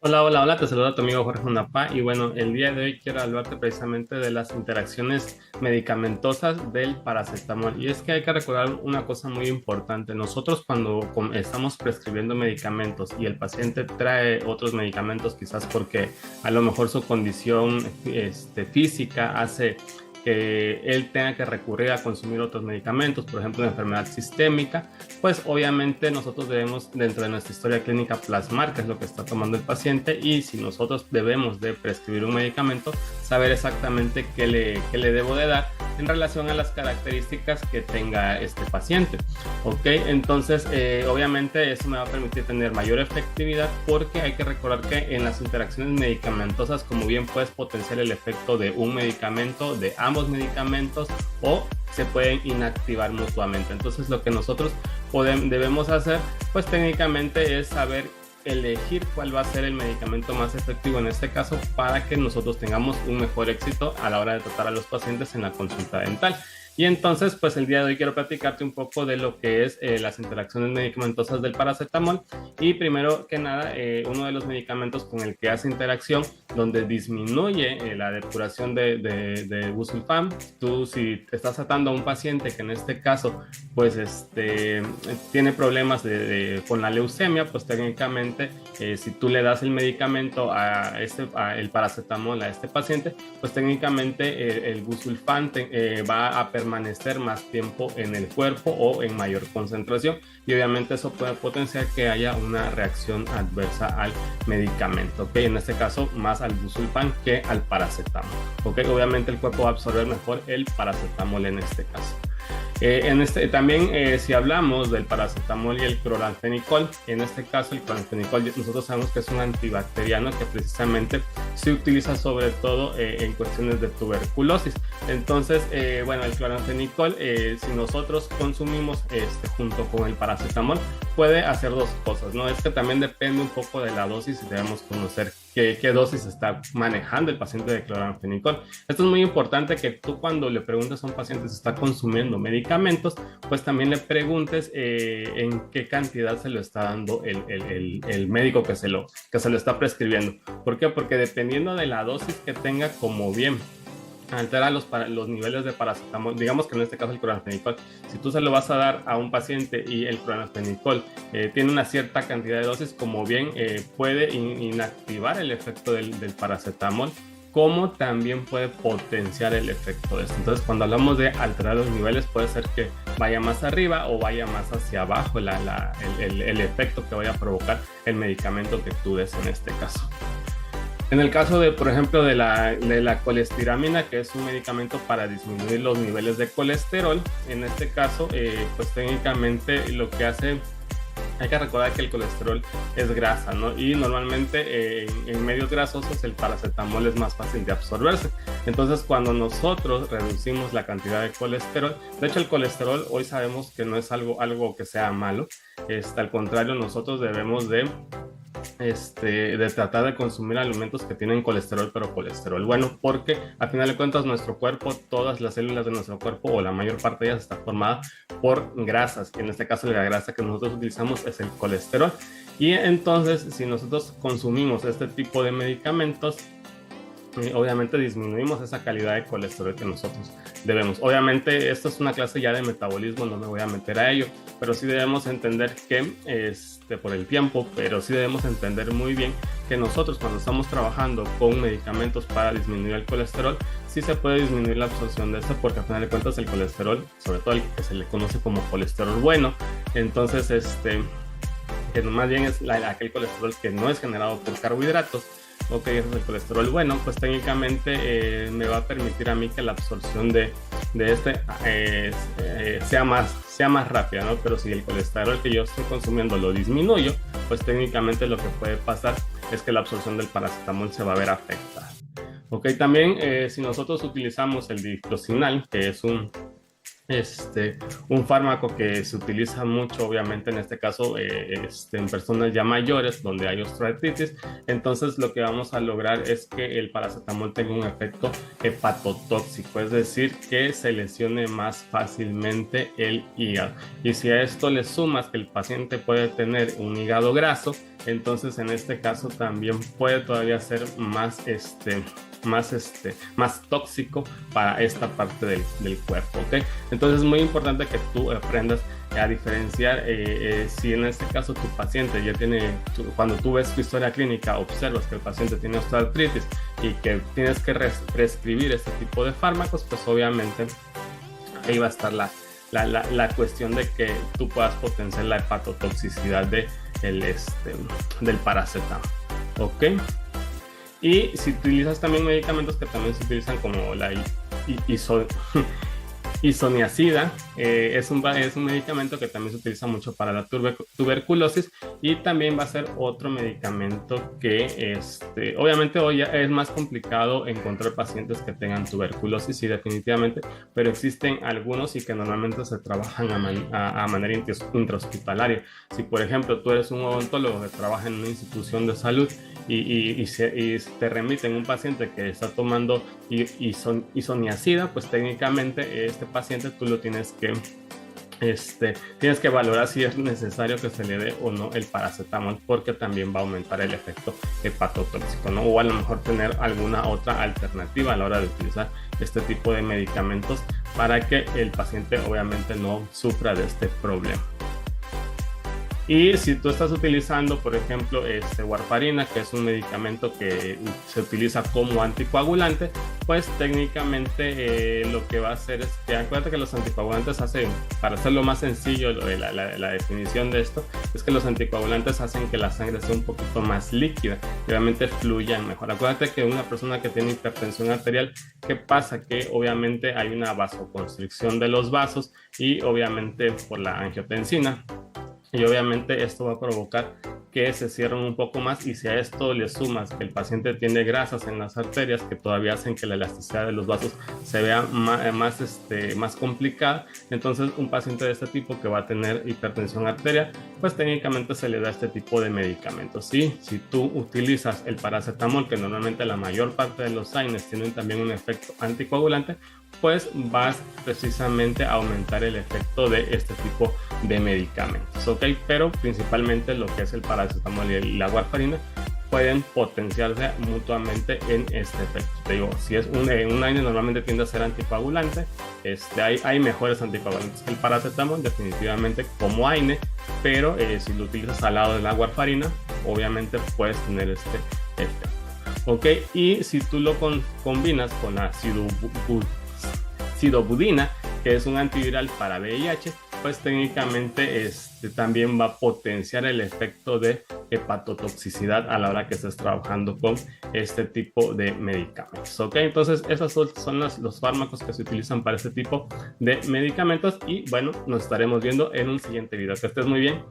Hola, hola, hola, te saluda tu amigo Jorge Unapá y bueno, el día de hoy quiero hablarte precisamente de las interacciones medicamentosas del paracetamol. Y es que hay que recordar una cosa muy importante. Nosotros cuando estamos prescribiendo medicamentos y el paciente trae otros medicamentos, quizás porque a lo mejor su condición física hace que él tenga que recurrir a consumir otros medicamentos, por ejemplo, una enfermedad sistémica, pues obviamente nosotros debemos dentro de nuestra historia clínica plasmar qué es lo que está tomando el paciente y si nosotros debemos de prescribir un medicamento, saber exactamente qué le debo de dar en relación a las características que tenga este paciente. ¿Ok? Entonces, obviamente eso me va a permitir tener mayor efectividad porque hay que recordar que en las interacciones medicamentosas, como bien puedes potenciar el efecto de un medicamento, de ambos medicamentos o se pueden inactivar mutuamente. Entonces, lo que nosotros debemos hacer, pues técnicamente es saber elegir cuál va a ser el medicamento más efectivo en este caso para que nosotros tengamos un mejor éxito a la hora de tratar a los pacientes en la consulta dental. Y entonces, pues el día de hoy quiero platicarte un poco de lo que es las interacciones medicamentosas del paracetamol. Y primero que nada, uno de los medicamentos con el que hace interacción, donde disminuye la depuración de busulfán. Tú si estás tratando a un paciente que en este caso, pues tiene problemas con la leucemia, pues técnicamente, si tú le das el medicamento el paracetamol a este paciente, pues técnicamente el busulfán va a permanecer más tiempo en el cuerpo o en mayor concentración y obviamente eso puede potenciar que haya una reacción adversa al medicamento, ¿ok? En este caso más al busulfán que al paracetamol, ¿ok? Obviamente el cuerpo va a absorber mejor el paracetamol en este caso. También si hablamos del paracetamol y el cloranfenicol, en este caso el cloranfenicol nosotros sabemos que es un antibacteriano que precisamente se utiliza sobre todo en cuestiones de tuberculosis. Entonces, bueno, el cloranfenicol, si nosotros consumimos junto con el paracetamol, puede hacer dos cosas, ¿no? Es que también depende un poco de la dosis y debemos conocer qué dosis está manejando el paciente de cloranfenicol. Esto es muy importante que tú cuando le preguntes a un paciente si está consumiendo medicamentos, pues también le preguntes en qué cantidad se lo está dando el médico que se lo está prescribiendo. ¿Por qué? Porque dependiendo de la dosis que tenga, como bien altera los niveles de paracetamol, digamos que en este caso el cloranfenicol, si tú se lo vas a dar a un paciente y el cloranfenicol tiene una cierta cantidad de dosis, como bien puede inactivar el efecto del paracetamol, como también puede potenciar el efecto de esto. Entonces, cuando hablamos de alterar los niveles, puede ser que vaya más arriba o vaya más hacia abajo el efecto que vaya a provocar el medicamento que tú des en este caso. En el caso de, por ejemplo, de la colestiramina, que es un medicamento para disminuir los niveles de colesterol, en este caso, pues técnicamente lo que hace, hay que recordar que el colesterol es grasa, ¿no? Y normalmente en medios grasosos el paracetamol es más fácil de absorberse. Entonces, cuando nosotros reducimos la cantidad de colesterol, de hecho el colesterol hoy sabemos que no es algo que sea malo, al contrario, nosotros debemos de tratar de consumir alimentos que tienen colesterol, pero colesterol bueno, porque al final de cuentas nuestro cuerpo, todas las células de nuestro cuerpo o la mayor parte de ellas está formada por grasas, y en este caso la grasa que nosotros utilizamos es el colesterol. Y entonces si nosotros consumimos este tipo de medicamentos, obviamente disminuimos esa calidad de colesterol que nosotros debemos. Obviamente esto es una clase ya de metabolismo, no me voy a meter a ello, pero sí debemos entender que por el tiempo, pero sí debemos entender muy bien que nosotros cuando estamos trabajando con medicamentos para disminuir el colesterol, sí se puede disminuir la absorción de esto, porque al final de cuentas el colesterol, sobre todo el que se le conoce como colesterol bueno, entonces que más bien es aquel colesterol que no es generado por carbohidratos. Ok, ese es el colesterol bueno, pues técnicamente me va a permitir a mí que la absorción de sea más rápida, ¿no? Pero si el colesterol que yo estoy consumiendo lo disminuyo, pues técnicamente lo que puede pasar es que la absorción del paracetamol se va a ver afectada. Ok, también si nosotros utilizamos el diclocinal, que es un un fármaco que se utiliza mucho, obviamente en este caso, en personas ya mayores donde hay osteoartritis. Entonces lo que vamos a lograr es que el paracetamol tenga un efecto hepatotóxico, es decir, que se lesione más fácilmente el hígado. Y si a esto le sumas que el paciente puede tener un hígado graso, entonces en este caso también puede todavía ser más tóxico para esta parte del cuerpo, ¿ok? Entonces es muy importante que tú aprendas a diferenciar si en este caso tu paciente ya tiene, cuando tú ves tu historia clínica, observas que el paciente tiene osteoartritis y que tienes que prescribir este tipo de fármacos, pues obviamente ahí va a estar la cuestión de que tú puedas potenciar la hepatotoxicidad del paracetamol, ¿ok? Y si utilizas también medicamentos que también se utilizan como la isoniazida, es un medicamento que también se utiliza mucho para la tuberculosis, y también va a ser otro medicamento que obviamente hoy ya es más complicado encontrar pacientes que tengan tuberculosis, sí, definitivamente, pero existen algunos y que normalmente se trabajan a manera intrahospitalaria. Si por ejemplo tú eres un odontólogo que trabaja en una institución de salud y te remiten un paciente que está tomando isoniazida, pues técnicamente este paciente tú lo tienes que valorar si es necesario que se le dé o no el paracetamol, porque también va a aumentar el efecto hepatotóxico, ¿no? O a lo mejor tener alguna otra alternativa a la hora de utilizar este tipo de medicamentos para que el paciente obviamente no sufra de este problema. Y si tú estás utilizando, por ejemplo, warfarina, que es un medicamento que se utiliza como anticoagulante, pues técnicamente lo que va a hacer es que, acuérdate que los anticoagulantes hacen, para hacerlo más sencillo, la definición de esto, es que los anticoagulantes hacen que la sangre sea un poquito más líquida y obviamente fluya mejor. Acuérdate que una persona que tiene hipertensión arterial, ¿qué pasa? Que obviamente hay una vasoconstricción de los vasos y obviamente por la angiotensina. Y obviamente esto va a provocar que se cierren un poco más, y si a esto le sumas que el paciente tiene grasas en las arterias que todavía hacen que la elasticidad de los vasos se vea más complicada, entonces un paciente de este tipo que va a tener hipertensión arterial, pues técnicamente se le da este tipo de medicamentos. ¿Sí? Si tú utilizas el paracetamol, que normalmente la mayor parte de los AINES tienen también un efecto anticoagulante, pues vas precisamente a aumentar el efecto de este tipo de medicamentos, ¿ok? Pero principalmente lo que es el paracetamol y la warfarina pueden potenciarse mutuamente en este efecto. Te digo, si es un AINE normalmente tiende a ser anticoagulante, hay mejores anticoagulantes que el paracetamol definitivamente como AINE, pero si lo utilizas al lado de la warfarina, obviamente puedes tener este efecto, ¿ok? Y si tú lo combinas con la sidobudina, que es un antiviral para VIH, pues técnicamente también va a potenciar el efecto de hepatotoxicidad a la hora que estés trabajando con este tipo de medicamentos, ¿ok? Entonces esos son los fármacos que se utilizan para este tipo de medicamentos, y bueno, nos estaremos viendo en un siguiente video. Que estés muy bien.